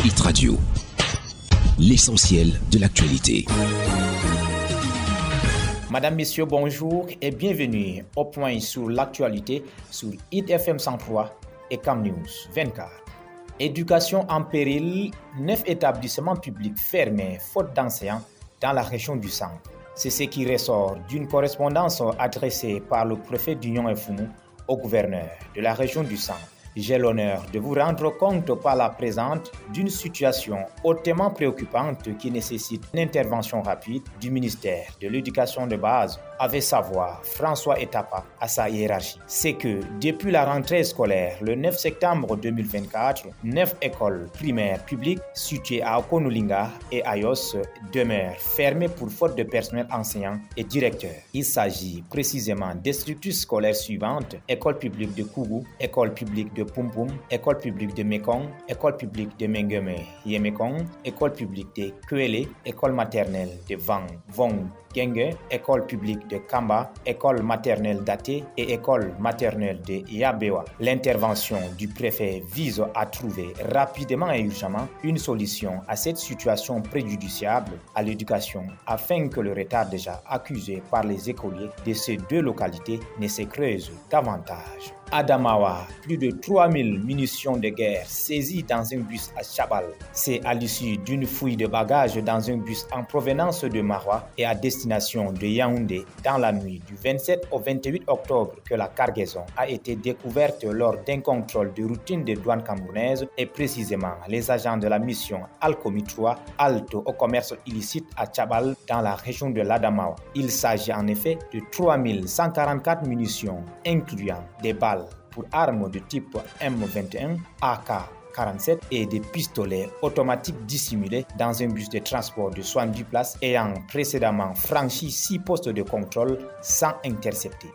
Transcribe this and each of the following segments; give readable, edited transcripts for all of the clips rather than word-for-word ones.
Hit Radio, l'essentiel de l'actualité. Madame, Messieurs, bonjour et bienvenue au point sur l'actualité sur Hit FM 103 et Cam News 24. Éducation en péril, 9 établissements publics fermés faute d'enseignants dans la région du Centre. C'est ce qui ressort d'une correspondance adressée par le préfet d'Union et Foumou au gouverneur de la région du Centre. J'ai l'honneur de vous rendre compte par la présente d'une situation hautement préoccupante qui nécessite une intervention rapide du ministère de l'Éducation de base, avec savoir François Etapa à sa hiérarchie. C'est que depuis la rentrée scolaire le 9 septembre 2024, 9 écoles primaires publiques situées à Okonolinga et Ayos demeurent fermées pour faute de personnel enseignant et directeur. Il s'agit précisément des structures scolaires suivantes: école publique de Kougou, école publique de Pumpum, école publique de Mekong, école publique de Mengeme Yemekong, école publique de Kuele, école maternelle de Vong Genge, école publique de Kamba, école maternelle d'Até et école maternelle de Yabewa. L'intervention du préfet vise à trouver rapidement et urgemment une solution à cette situation préjudiciable à l'éducation afin que le retard déjà accusé par les écoliers de ces deux localités ne se creuse davantage. Adamawa, plus de 3000 munitions de guerre saisies dans un bus à Chabal. C'est à l'issue d'une fouille de bagages dans un bus en provenance de Maroua et à destination de Yaoundé dans la nuit du 27 au 28 octobre que la cargaison a été découverte lors d'un contrôle de routine des douanes camerounaises et précisément les agents de la mission Alcomi 3 halte au commerce illicite à Chabal dans la région de l'Adamawa. Il s'agit en effet de 3144 munitions incluant des balles pour armes de type M21, AK-47 et des pistolets automatiques dissimulés dans un bus de transport de 70 places ayant précédemment franchi 6 postes de contrôle sans intercepter.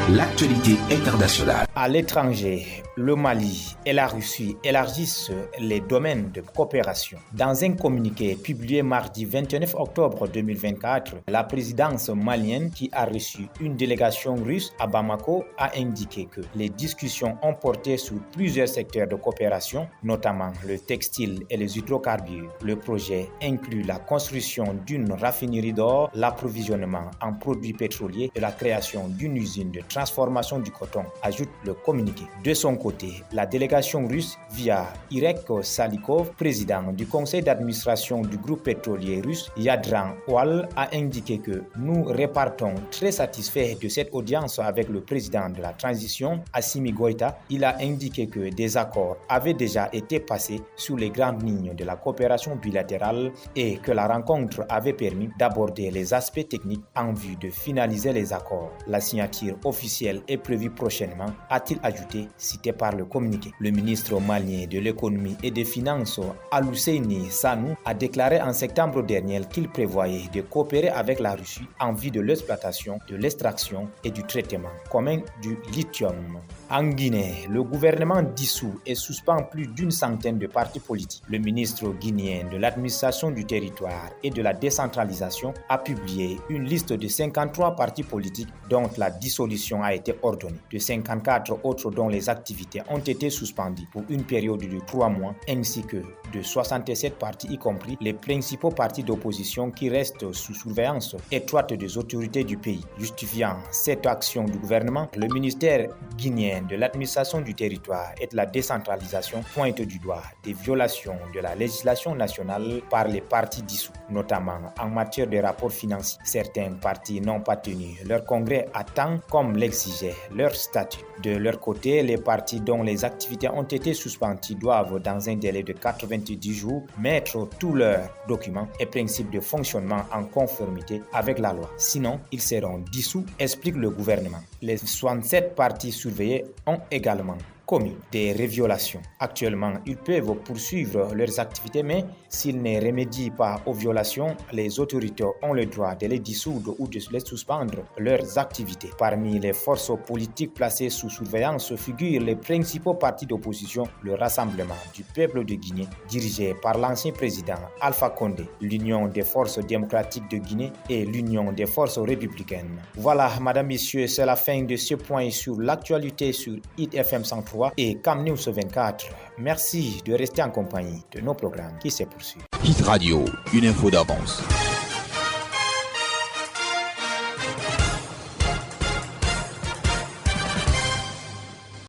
L'actualité internationale. À l'étranger, le Mali et la Russie élargissent les domaines de coopération. Dans un communiqué publié mardi 29 octobre 2024, la présidence malienne, qui a reçu une délégation russe à Bamako, a indiqué que les discussions ont porté sur plusieurs secteurs de coopération, notamment le textile et les hydrocarbures. Le projet inclut la construction d'une raffinerie d'or, l'approvisionnement en produits pétroliers et la création d'une usine de transformation du coton, ajoute le communiqué. De son côté, la délégation russe, via Irek Salikov, président du conseil d'administration du groupe pétrolier russe Yadran Oil, a indiqué que nous repartons très satisfaits de cette audience avec le président de la transition, Assimi Goïta. Il a indiqué que des accords avaient déjà été passés sur les grandes lignes de la coopération bilatérale et que la rencontre avait permis d'aborder les aspects techniques en vue de finaliser les accords. La signature officielle est prévue prochainement, a-t-il ajouté, cité par le communiqué. Le ministre malien de l'économie et des finances, Alousseini Sanou, a déclaré en septembre dernier qu'il prévoyait de coopérer avec la Russie en vue de l'exploitation, de l'extraction et du traitement commun du lithium. En Guinée, le gouvernement dissout et suspend plus d'une centaine de partis politiques. Le ministre guinéen de l'administration du territoire et de la décentralisation a publié une liste de 53 partis politiques dont la dissolution a été ordonnée, de 54 autres dont les activités ont été suspendues pour une période de 3 mois, ainsi que de 67 partis, y compris les principaux partis d'opposition qui restent sous surveillance étroite des autorités du pays. Justifiant cette action du gouvernement, le ministère guinéen de l'administration du territoire et de la décentralisation pointe du doigt des violations de la législation nationale par les partis dissous, notamment en matière de rapports financiers. Certains partis n'ont pas tenu leur congrès à temps comme l'exigeait leur statut. De leur côté, les partis dont les activités ont été suspendues doivent, dans un délai de 90 jours, mettre tous leurs documents et principes de fonctionnement en conformité avec la loi. Sinon, ils seront dissous, explique le gouvernement. Les 67 partis surveillés ont également commis des violations. Actuellement, ils peuvent poursuivre leurs activités, mais s'ils ne remédient pas aux violations, les autorités ont le droit de les dissoudre ou de les suspendre leurs activités. Parmi les forces politiques placées sous surveillance figurent les principaux partis d'opposition, le Rassemblement du peuple de Guinée, dirigé par l'ancien président Alpha Condé, l'Union des forces démocratiques de Guinée et l'Union des forces républicaines. Voilà, madame, messieurs, c'est la fin de ce point sur l'actualité sur Hit FM 103 et Cam News 24. Merci de rester en compagnie de nos programmes qui se poursuivent. Hit Radio, une info d'avance.